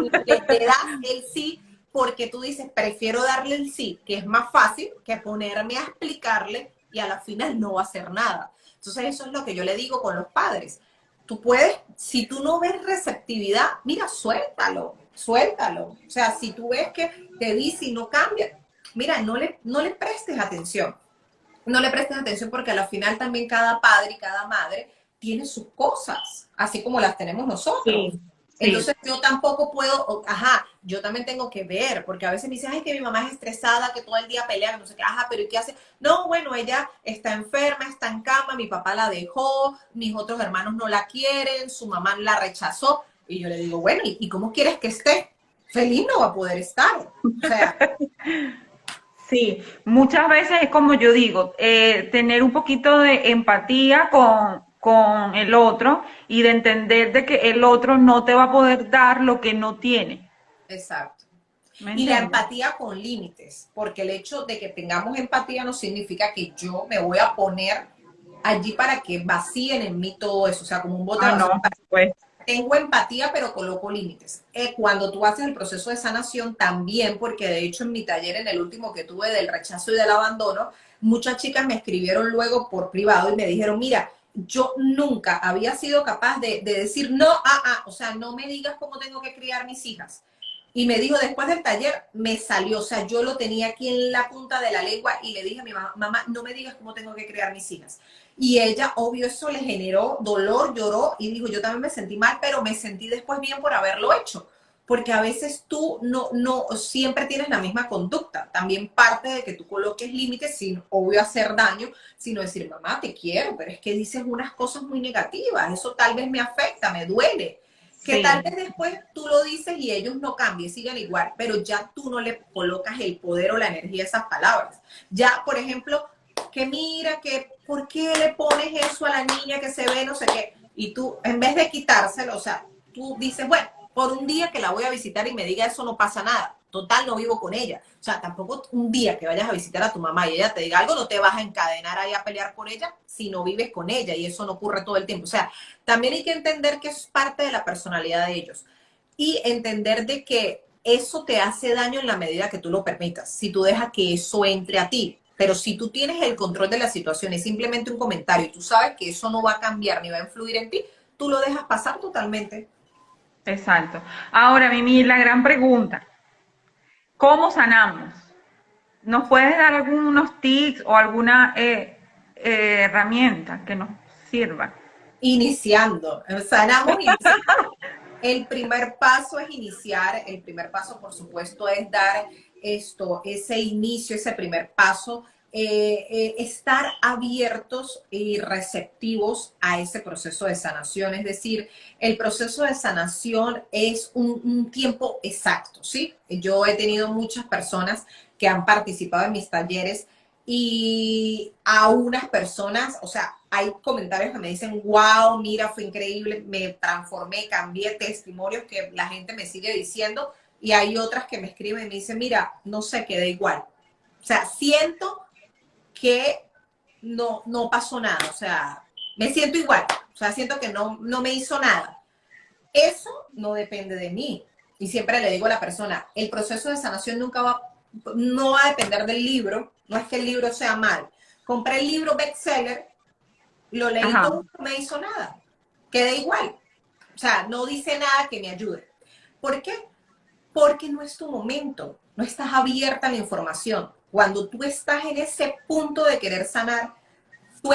das el sí porque tú dices, prefiero darle el sí, que es más fácil que ponerme a explicarle y a la final no va a hacer nada. Entonces eso es lo que yo le digo con los padres. Tú puedes, si tú no ves receptividad, mira, suéltalo, suéltalo. O sea, si tú ves que te dice y no cambia, mira, no le prestes atención. No le prestes atención porque al final también cada padre y cada madre tiene sus cosas, así como las tenemos nosotros. sí, sí. Entonces yo tampoco puedo, ajá, yo también tengo que ver, porque a veces me dicen, ay, que mi mamá es estresada, que todo el día pelea, no sé qué, ajá, pero ¿y qué hace? No, bueno, ella está enferma, está en cama, mi papá la dejó, mis otros hermanos no la quieren, su mamá la rechazó, y yo le digo, bueno, ¿y cómo quieres que esté? Feliz no va a poder estar. O sea, Sí, muchas veces es como yo digo, tener un poquito de empatía con el otro y de entender de que el otro no te va a poder dar lo que no tiene. Exacto. ¿Me Y la entiendes? empatía con límites, porque el hecho de que tengamos empatía no significa que yo me voy a poner allí para que vacíen en mí todo eso, o sea, como un bote de Ah, no, basura. por supuesto. Tengo empatía, pero coloco límites. Cuando tú haces el proceso de sanación, también, porque de hecho en mi taller, en el último que tuve del rechazo y del abandono, muchas chicas me escribieron luego por privado y me dijeron, mira, yo nunca había sido capaz de decir no, o sea, no me digas cómo tengo que criar mis hijas. Y me dijo, después del taller, me salió, o sea, yo lo tenía aquí en la punta de la lengua y le dije a mi mamá, mamá, no me digas cómo tengo que criar mis hijas. Y ella, obvio, eso le generó dolor, lloró y dijo, yo también me sentí mal, pero me sentí después bien por haberlo hecho. Porque a veces tú no siempre tienes la misma conducta. También parte de que tú coloques límites sin, obvio, hacer daño, sino decir, mamá, te quiero, pero es que dices unas cosas muy negativas. Eso tal vez me afecta, me duele. Que tal Sí, vez después tú lo dices y ellos no cambien, sigan igual, pero ya tú no le colocas el poder o la energía a esas palabras. Ya, por ejemplo, que mira, que ¿por qué le pones eso a la niña que se ve no sé qué? Y tú, en vez de quitárselo, o sea, tú dices, bueno, por un día que la voy a visitar y me diga eso no pasa nada. Total, no vivo con ella. O sea, tampoco un día que vayas a visitar a tu mamá y ella te diga algo, no te vas a encadenar ahí a pelear por ella si no vives con ella y eso no ocurre todo el tiempo. O sea, también hay que entender que es parte de la personalidad de ellos y entender de que eso te hace daño en la medida que tú lo permitas, si tú dejas que eso entre a ti. Pero si tú tienes el control de la situación, es simplemente un comentario y tú sabes que eso no va a cambiar ni va a influir en ti, tú lo dejas pasar totalmente. exacto. Ahora, Mimi, la gran pregunta, ¿cómo sanamos? ¿Nos puedes dar algunos tips o alguna herramienta que nos sirva? Iniciando, sanamos iniciando. El primer paso es iniciar, el primer paso por supuesto es dar ese inicio, ese primer paso, estar abiertos y receptivos a ese proceso de sanación. Es decir, el proceso de sanación es un tiempo exacto, ¿sí? Yo he tenido muchas personas que han participado en mis talleres y a unas personas, o sea, hay comentarios que me dicen, wow, mira, fue increíble, me transformé, cambié, testimonios que la gente me sigue diciendo, y hay otras que me escriben y me dicen, mira, no sé, queda igual. O sea, siento que no pasó nada, o sea, me siento igual, o sea, siento que no me hizo nada. Eso no depende de mí. Y siempre le digo a la persona, el proceso de sanación no va a depender del libro, no es que el libro sea mal. Compré el libro bestseller, lo leí Ajá, todo, no me hizo nada. Quedé igual. O sea, no dice nada que me ayude. ¿Por qué? Porque no es tu momento, no estás abierta a la información. Cuando tú estás en ese punto de querer sanar, tú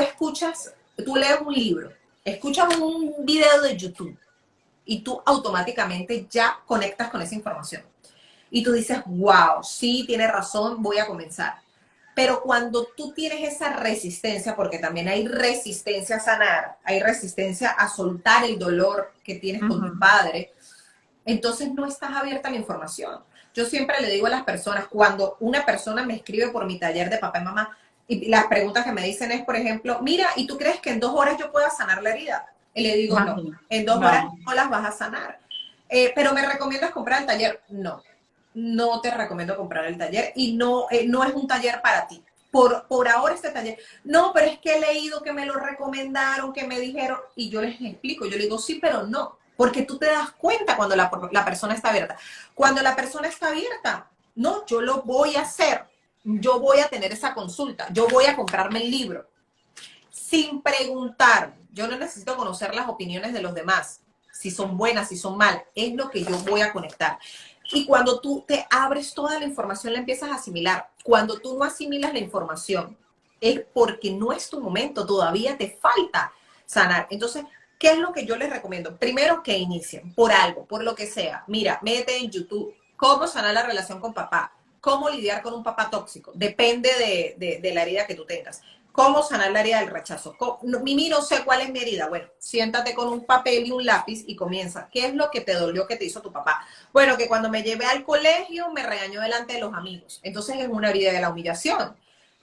lees un libro, escuchas un video de YouTube y tú automáticamente ya conectas con esa información. Y tú dices, wow, sí, tiene razón, voy a comenzar. Pero cuando tú tienes esa resistencia, porque también hay resistencia a sanar, hay resistencia a soltar el dolor que tienes con tu ujú, padre, entonces no estás abierta a la información. Yo siempre le digo a las personas, cuando una persona me escribe por mi taller de papá y mamá, y las preguntas que me dicen es, por ejemplo, mira, ¿y tú crees que en 2 horas yo pueda sanar la herida? Y le digo, no, imagino. en 2 horas No, no las vas a sanar. Pero me recomiendas comprar el taller. No, no te recomiendo comprar el taller y no es un taller para ti. Por ahora este taller, no, pero es que he leído que me lo recomendaron, que me dijeron, y yo les explico, yo les digo, sí, pero no, porque tú te das cuenta cuando la persona está abierta. Cuando la persona está abierta, no, yo lo voy a hacer, yo voy a tener esa consulta, yo voy a comprarme el libro, sin preguntar. Yo no necesito conocer las opiniones de los demás, si son buenas, si son malas, es lo que yo voy a conectar. Y cuando tú te abres toda la información, la empiezas a asimilar. Cuando tú no asimilas la información, es porque no es tu momento, todavía te falta sanar. Entonces, ¿qué es lo que yo les recomiendo? Primero, que inicien por algo, por lo que sea. Mira, métete en YouTube, cómo sanar la relación con papá, cómo lidiar con un papá tóxico. Depende de la herida que tú tengas. ¿Cómo sanar la herida del rechazo? Mimi, no sé cuál es mi herida. Bueno, siéntate con un papel y un lápiz y comienza. ¿Qué es lo que te dolió que te hizo tu papá? Bueno, que cuando me llevé al colegio me regañó delante de los amigos. Entonces es una herida de la humillación.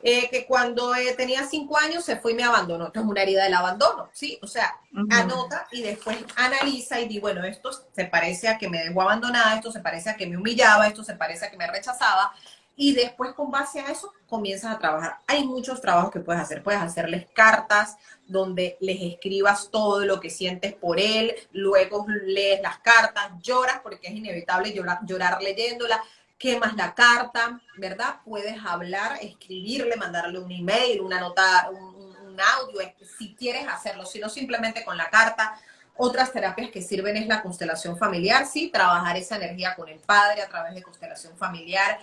Que cuando tenía 5 años se fue y me abandonó. Esto es una herida del abandono, ¿sí? O sea, Ujú. anota y después analiza y di, bueno, esto se parece a que me dejó abandonada, esto se parece a que me humillaba, esto se parece a que me rechazaba. Y después con base a eso comienzas a trabajar. Hay muchos trabajos que puedes hacer. Puedes hacerles cartas donde les escribas todo lo que sientes por él, luego lees las cartas, lloras porque es inevitable llorar leyéndolas, quemas la carta, ¿verdad? Puedes hablar, escribirle, mandarle un email, una nota, un audio, si quieres hacerlo, si no simplemente con la carta. Otras terapias que sirven es la constelación familiar, sí, trabajar esa energía con el padre a través de constelación familiar.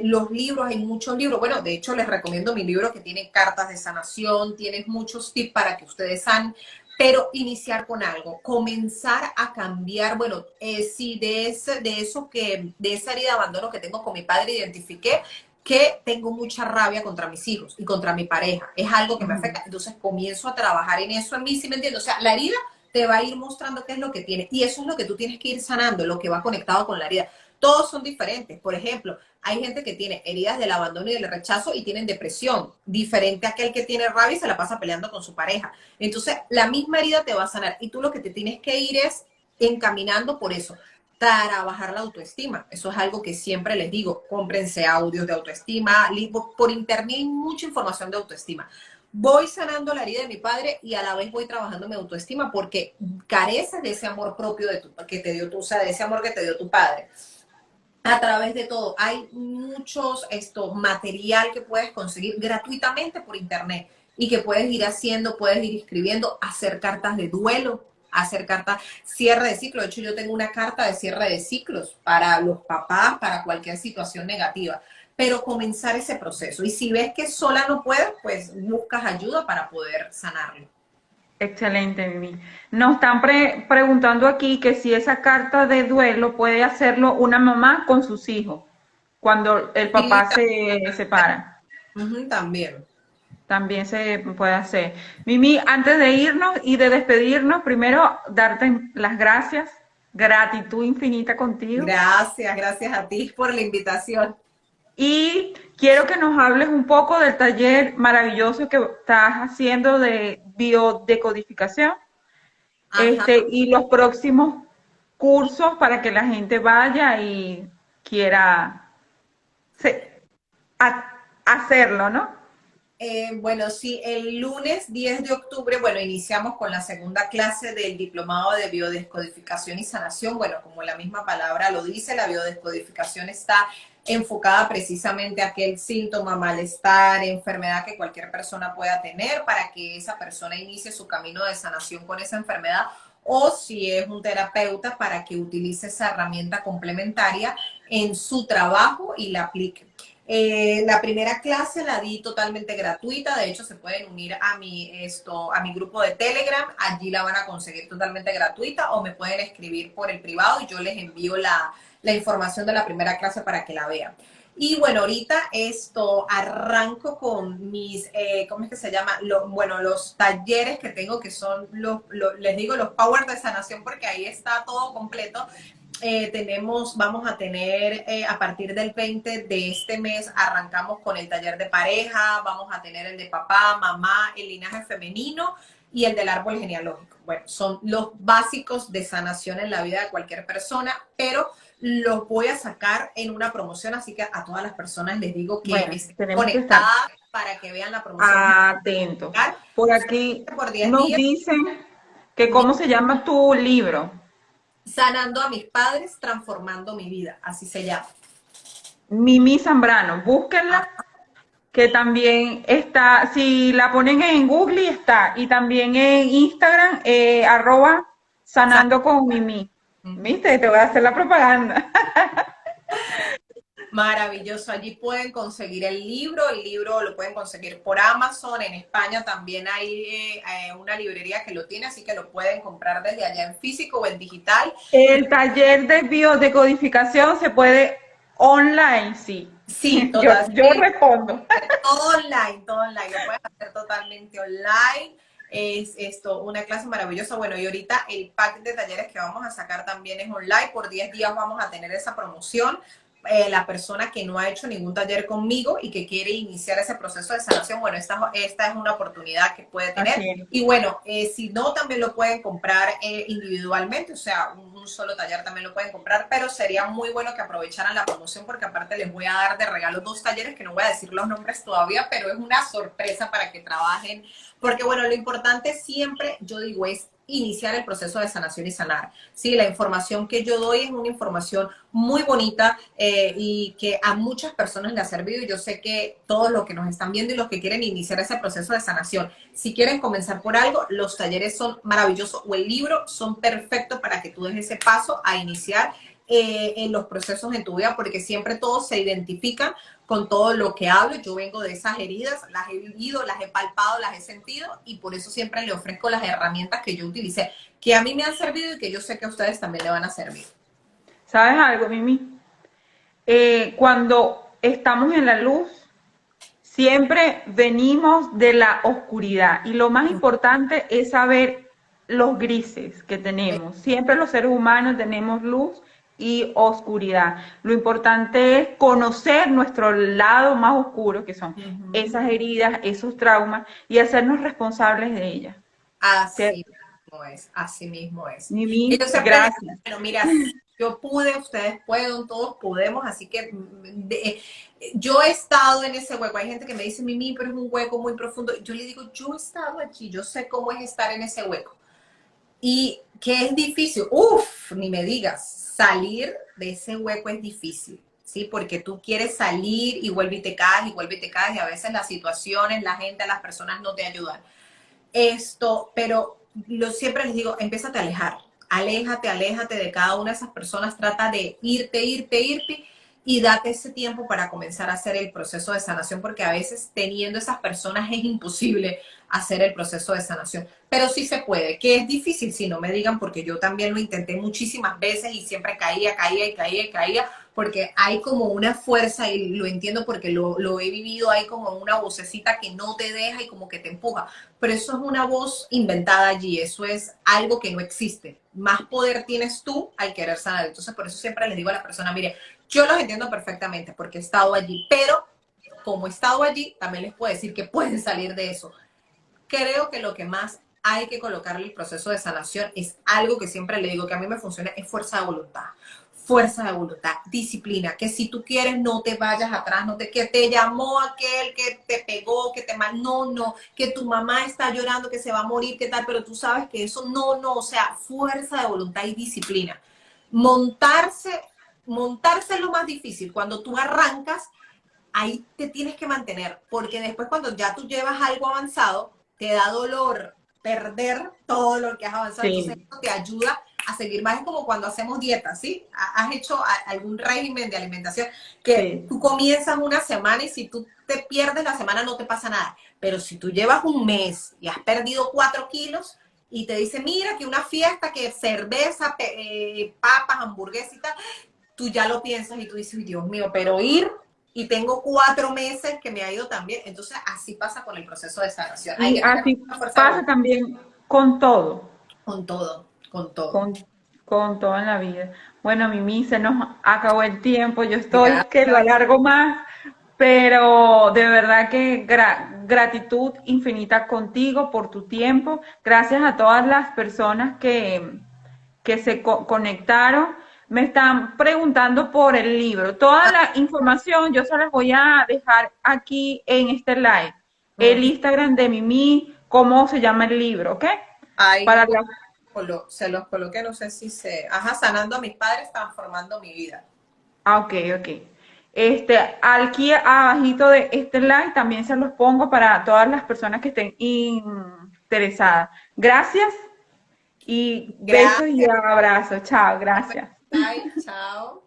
Los libros, hay muchos libros. Bueno, de hecho, les recomiendo mi libro que tiene cartas de sanación, tienes muchos tips para que ustedes sanen, pero iniciar con algo, comenzar a cambiar. Bueno, si de esa herida de abandono que tengo con mi padre identifiqué que tengo mucha rabia contra mis hijos y contra mi pareja, es algo que me Ujú. afecta, entonces comienzo a trabajar en eso en mí, ¿sí me entiendes? O sea, la herida te va a ir mostrando qué es lo que tienes y eso es lo que tú tienes que ir sanando, lo que va conectado con la herida. Todos son diferentes. Por ejemplo, hay gente que tiene heridas del abandono y del rechazo y tienen depresión, diferente a aquel que tiene rabia y se la pasa peleando con su pareja. Entonces, la misma herida te va a sanar y tú lo que te tienes que ir es encaminando por eso, trabajar la autoestima. Eso es algo que siempre les digo, cómprense audios de autoestima, por internet hay mucha información de autoestima. Voy sanando la herida de mi padre y a la vez voy trabajando mi autoestima porque careces de ese amor propio que te dio tu, o sea, de ese amor que te dio tu padre a través de todo. Hay muchos material que puedes conseguir gratuitamente por internet y que puedes ir haciendo, puedes ir escribiendo, hacer cartas de duelo, hacer cartas, cierre de ciclo. De hecho, yo tengo una carta de cierre de ciclos para los papás, para cualquier situación negativa. Pero comenzar ese proceso. Y si ves que sola no puedes, pues buscas ayuda para poder sanarlo. Excelente, Mimi. Nos están preguntando aquí que si esa carta de duelo puede hacerlo una mamá con sus hijos cuando el Sí, papá se separa. también. También se puede hacer. Mimi, antes de irnos y de despedirnos, primero darte las gracias, gratitud infinita contigo. Gracias, gracias a ti por la invitación. Y quiero que nos hables un poco del taller maravilloso que estás haciendo de biodecodificación, Ajá. y los próximos cursos para que la gente vaya y quiera hacerlo, ¿no? Bueno, sí, el lunes 10 de octubre, bueno, iniciamos con la segunda clase del Diplomado de Biodescodificación y Sanación. Bueno, como la misma palabra lo dice, la biodescodificación está enfocada precisamente a aquel síntoma, malestar, enfermedad que cualquier persona pueda tener para que esa persona inicie su camino de sanación con esa enfermedad o si es un terapeuta para que utilice esa herramienta complementaria en su trabajo y la aplique. La primera clase la di totalmente gratuita, de hecho se pueden unir a mi grupo de Telegram, allí la van a conseguir totalmente gratuita o me pueden escribir por el privado y yo les envío la información de la primera clase para que la vean. Y bueno, ahorita arranco con mis, ¿cómo es que se llama? Bueno, los talleres que tengo que son les digo, los Power de Sanación porque ahí está todo completo. Vamos a tener a partir del 20 de este mes, arrancamos con el taller de pareja, vamos a tener el de papá, mamá, el linaje femenino y el del árbol genealógico. Bueno, son los básicos de sanación en la vida de cualquier persona, pero los voy a sacar en una promoción, así que a todas las personas les digo que Bueno, estén tenemos que estar conectadas para que vean la promoción atentos. Por aquí por 10 nos días. dicen que cómo se llama tu libro. Sanando a mis padres, transformando mi vida, así se llama. Mimi Zambrano, búsquenla, que también está, si la ponen en Google está, y también en Instagram, @sanando con Mimi. ¿Viste? Te voy a hacer la propaganda. Maravilloso, allí pueden conseguir el libro lo pueden conseguir por Amazon, en España también hay una librería que lo tiene, así que lo pueden comprar desde allá en físico o en digital. El taller de biodecodificación se puede Online, sí. Sí, Yo, total, yo sí, respondo. todo online, lo puedes hacer totalmente online. Es esto, una clase maravillosa. Bueno, y ahorita el pack de talleres que vamos a sacar también es online. Por 10 días vamos a tener esa promoción. La persona que no ha hecho ningún taller conmigo y que quiere iniciar ese proceso de sanación, bueno, esta es una oportunidad que puede tener. Así es. Y bueno, si no, también lo pueden comprar individualmente, o sea, un solo taller también lo pueden comprar, pero sería muy bueno que aprovecharan la promoción porque aparte les voy a dar de regalo 2 talleres que no voy a decir los nombres todavía, pero es una sorpresa para que trabajen, porque bueno, lo importante siempre, yo digo, es iniciar el proceso de sanación y sanar. Sí, la información que yo doy es una información muy bonita y que a muchas personas le ha servido y yo sé que todos los que nos están viendo y los que quieren iniciar ese proceso de sanación, si quieren comenzar por algo, los talleres son maravillosos o el libro son perfectos para que tú des ese paso a iniciar en los procesos en tu vida, porque siempre todos se identifican con todo lo que hablo. Yo vengo de esas heridas, las he vivido, las he palpado, las he sentido y por eso siempre le ofrezco las herramientas que yo utilicé, que a mí me han servido y que yo sé que a ustedes también le van a servir. ¿Sabes algo, Mimi? Cuando estamos en la luz, siempre venimos de la oscuridad y lo más importante es saber los grises que tenemos. Siempre los seres humanos tenemos luz y oscuridad. Lo importante es conocer nuestro lado más oscuro, que son esas heridas, esos traumas, y hacernos responsables de ellas. Así ¿Cierto? mismo es, así mismo es. Y yo Mimi, siempre les digo, gracias. bueno, mira, si yo pude, ustedes pueden, todos podemos, así que yo he estado en ese hueco. Hay gente que me dice, Mimi, pero es un hueco muy profundo. Yo le digo, yo he estado aquí, yo sé cómo es estar en ese hueco. Y que es difícil, uff, ni me digas, salir de ese hueco es difícil, ¿sí? Porque tú quieres salir y vuelve y te caes y vuelve y te caes y a veces las situaciones, la gente, las personas no te ayudan. Pero siempre les digo, empieza a alejar, aléjate de cada una de esas personas, trata de irte y date ese tiempo para comenzar a hacer el proceso de sanación, porque a veces teniendo esas personas es imposible hacer el proceso de sanación, pero sí se puede, que es difícil, si no me digan, porque yo también lo intenté muchísimas veces y siempre caía, porque hay como una fuerza, y lo entiendo porque lo he vivido, hay como una vocecita que no te deja y como que te empuja, pero eso es una voz inventada allí, eso es algo que no existe. Más poder tienes tú al querer sanar. Entonces, por eso siempre les digo a la persona, mire, yo los entiendo perfectamente porque he estado allí, pero como he estado allí, también les puedo decir que pueden salir de eso. Creo que lo que más hay que colocarle el proceso de sanación es algo que siempre le digo que a mí me funciona, es fuerza de voluntad, disciplina, que si tú quieres no te vayas atrás, no te que te llamó aquel que te pegó, que te mal, no, que tu mamá está llorando, que se va a morir, qué tal, pero tú sabes que eso no, o sea, fuerza de voluntad y disciplina. Montarse, montarse es lo más difícil, cuando tú arrancas, ahí te tienes que mantener, porque después cuando ya tú llevas algo avanzado, te da dolor perder todo lo que has avanzado, entonces Sí, eso te ayuda a seguir más. Es como cuando hacemos dieta, ¿sí? Has hecho algún régimen de alimentación que sí. tú comienzas una semana y si tú te pierdes la semana no te pasa nada, pero si tú llevas un mes y has perdido 4 kilos y te dice, mira, que una fiesta, que cerveza, papas, hamburguesas y tal, tú ya lo piensas y tú dices, Dios mío, pero ir y tengo 4 meses que me ha ido tan bien. Entonces, así pasa con el proceso de sanación. Hay Y que tener así una fuerza de pasa voluntad también con todo. con todo, con todo. con, con todo en la vida. Bueno, Mimi, se nos acabó el tiempo, yo estoy que lo Gracias. alargo más, pero de verdad que gratitud infinita contigo por tu tiempo. Gracias a todas las personas que se conectaron. Me están preguntando por el libro. Toda la información yo se las voy a dejar aquí en este live. El Instagram de Mimi, cómo se llama el libro, ¿ok? Ahí Para las se los coloqué, no sé si se... Ajá, sanando a mis padres, transformando mi vida. Ah, ok, ok. Aquí abajito de este like también se los pongo para todas las personas que estén interesadas. Gracias y besos y Gracias. abrazos. Chao, gracias. Bye, chao.